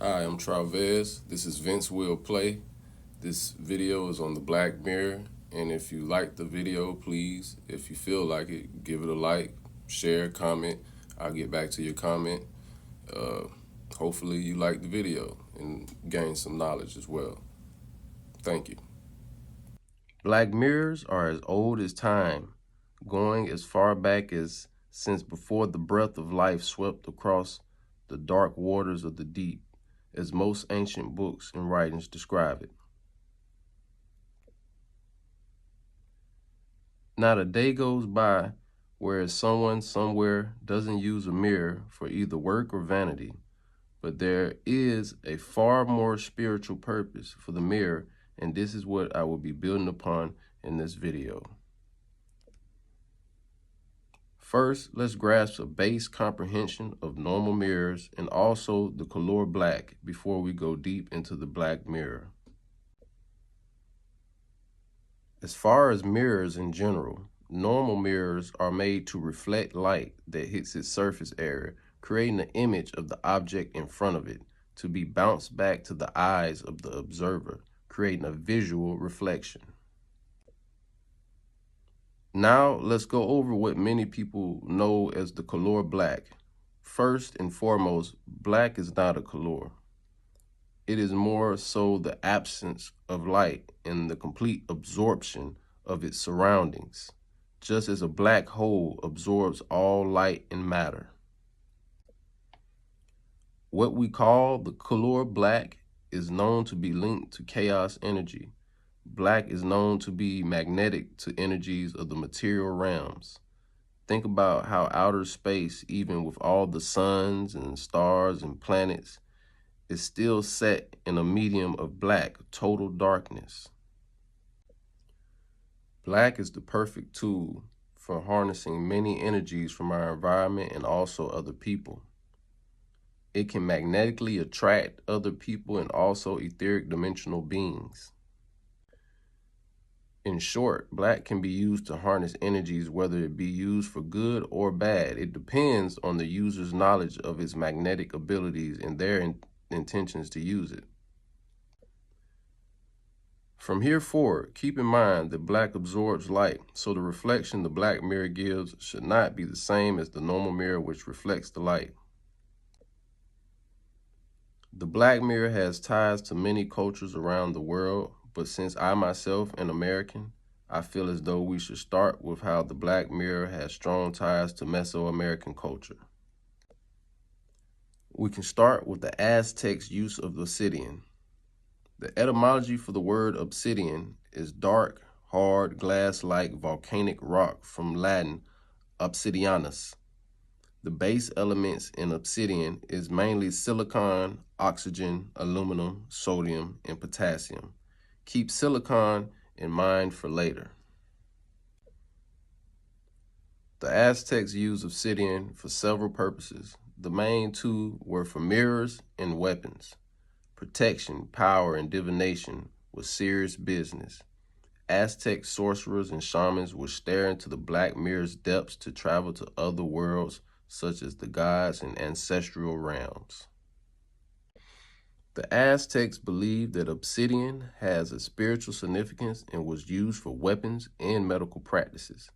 Hi, I'm Travez. This is Vince Will Play. This video is on the Black Mirror, and if you like the video, please, if you feel like it, give it a like, share, comment. I'll get back to your comment. Uh, Hopefully you like the video and gain some knowledge as well. Thank you. Black mirrors are as old as time, going as far back as since before the breath of life swept across the dark waters of the deep, as most ancient books and writings describe it. Not a day goes by where someone somewhere doesn't use a mirror for either work or vanity, but there is a far more spiritual purpose for the mirror, and this is what I will be building upon in this video. First, let's grasp a base comprehension of normal mirrors and also the color black before we go deep into the black mirror. As far as mirrors in general, normal mirrors are made to reflect light that hits its surface area, creating an image of the object in front of it to be bounced back to the eyes of the observer, creating a visual reflection. Now, let's go over what many people know as the color black. First and foremost, black is not a color. It is more so the absence of light and the complete absorption of its surroundings, just as a black hole absorbs all light and matter. What we call the color black is known to be linked to chaos energy. Black is known to be magnetic to energies of the material realms. Think about how outer space, even with all the suns and stars and planets, is still set in a medium of black, total darkness. Black is the perfect tool for harnessing many energies from our environment and also other people. It can magnetically attract other people and also etheric dimensional beings. In short, black can be used to harness energies, whether it be used for good or bad. It depends on the user's knowledge of its magnetic abilities and their intentions to use it. From here forward, keep in mind that black absorbs light, so the reflection the black mirror gives should not be the same as the normal mirror which reflects the light. The black mirror has ties to many cultures around the world, but since I myself am American, I feel as though we should start with how the black mirror has strong ties to Mesoamerican culture. We can start with the Aztecs' use of obsidian. The etymology for the word obsidian is dark, hard, glass-like volcanic rock from Latin obsidianus. The base elements in obsidian is mainly silicon, oxygen, aluminum, sodium, and potassium. Keep silicon in mind for later. The Aztecs used obsidian for several purposes. The main two were for mirrors and weapons. Protection, power, and divination was serious business. Aztec sorcerers and shamans would stare into the black mirror's depths to travel to other worlds, such as the gods and ancestral realms. The Aztecs believed that obsidian has a spiritual significance and was used for weapons and medical practices.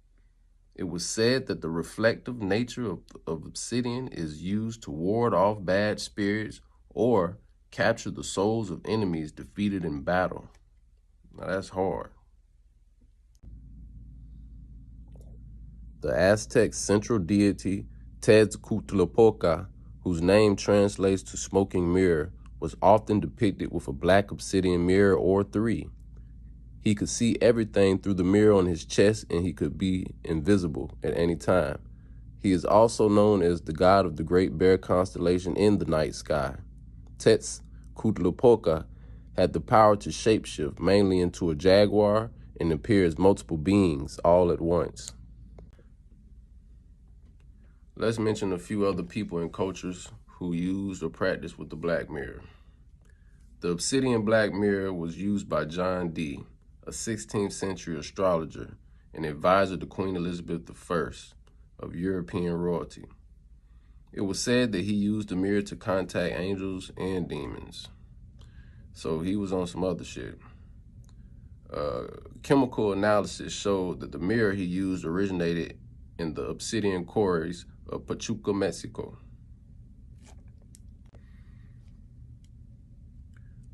It was said that the reflective nature of obsidian is used to ward off bad spirits or capture the souls of enemies defeated in battle. Now that's hard. The Aztec central deity Tezcatlipoca, whose name translates to smoking mirror, was often depicted with a black obsidian mirror or three. He could see everything through the mirror on his chest, and he could be invisible at any time. He is also known as the god of the Great Bear constellation in the night sky. Tezcatlipoca had the power to shapeshift mainly into a jaguar and appear as multiple beings all at once. Let's mention a few other people and cultures who used or practiced with the black mirror. The obsidian black mirror was used by John Dee, a 16th century astrologer and advisor to Queen Elizabeth I of European royalty. It was said that he used the mirror to contact angels and demons. So he was on some other shit. Chemical analysis showed that the mirror he used originated in the Obsidian quarries of Pachuca, Mexico.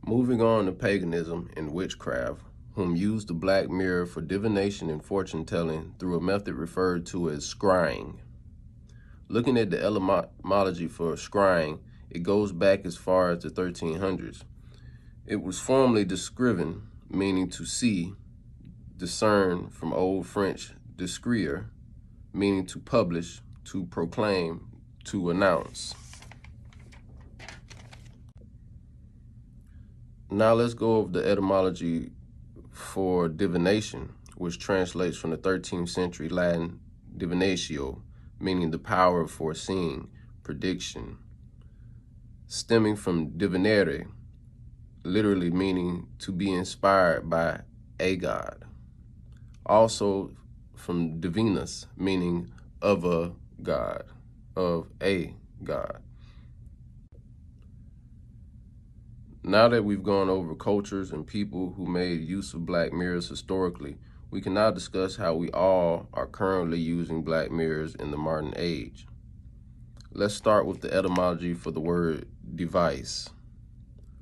Moving on to paganism and witchcraft, whom used the black mirror for divination and fortune-telling through a method referred to as scrying. Looking at the etymology for scrying, it goes back as far as the 1300s. It was formerly descriven, meaning to see, discern from Old French descrire, meaning to publish, to proclaim, to announce. Now let's go over the etymology for divination, which translates from the 13th century Latin divinatio, meaning the power of foreseeing, prediction, stemming from divinare, literally meaning to be inspired by a god. Also from divinus, meaning of a god, of a god. Now that we've gone over cultures and people who made use of black mirrors historically, we can now discuss how we all are currently using black mirrors in the modern age. Let's start with the etymology for the word device.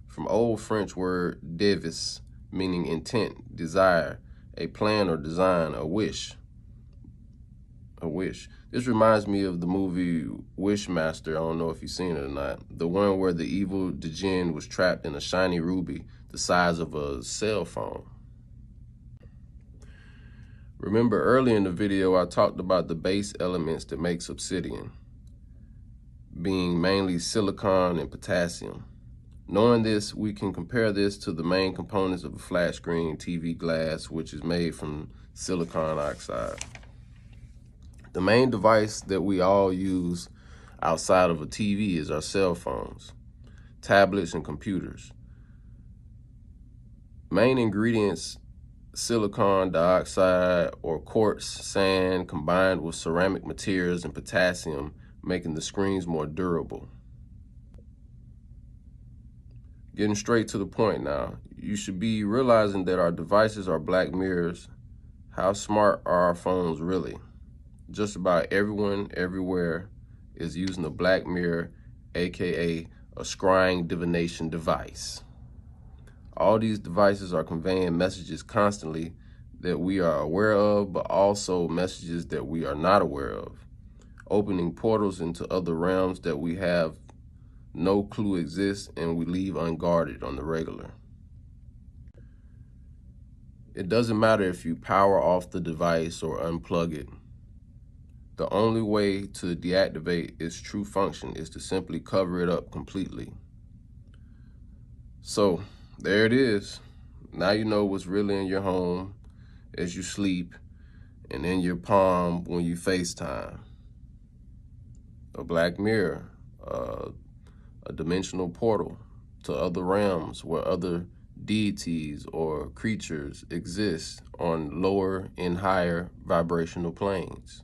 From Old French word devis, meaning intent, desire, a plan or design, a wish. A wish. This reminds me of the movie Wishmaster. I don't know if you've seen it or not. The one where the evil djinn was trapped in a shiny ruby the size of a cell phone. Remember earlier in the video, I talked about the base elements that makes obsidian, being mainly silicon and potassium. Knowing this, we can compare this to the main components of a flat screen TV glass, which is made from silicon oxide. The main device that we all use outside of a TV is our cell phones, tablets, and computers. Main ingredients: silicon dioxide or quartz sand combined with ceramic materials and potassium, making the screens more durable. Getting straight to the point now, you should be realizing that our devices are black mirrors. How smart are our phones really? Just about everyone, everywhere, is using a black mirror, aka a scrying divination device. All these devices are conveying messages constantly that we are aware of, but also messages that we are not aware of, opening portals into other realms that we have no clue exist and we leave unguarded on the regular. It doesn't matter if you power off the device or unplug it. The only way to deactivate its true function is to simply cover it up completely. So there it is. Now you know what's really in your home as you sleep and in your palm when you FaceTime. A black mirror, a dimensional portal to other realms where other deities or creatures exist on lower and higher vibrational planes.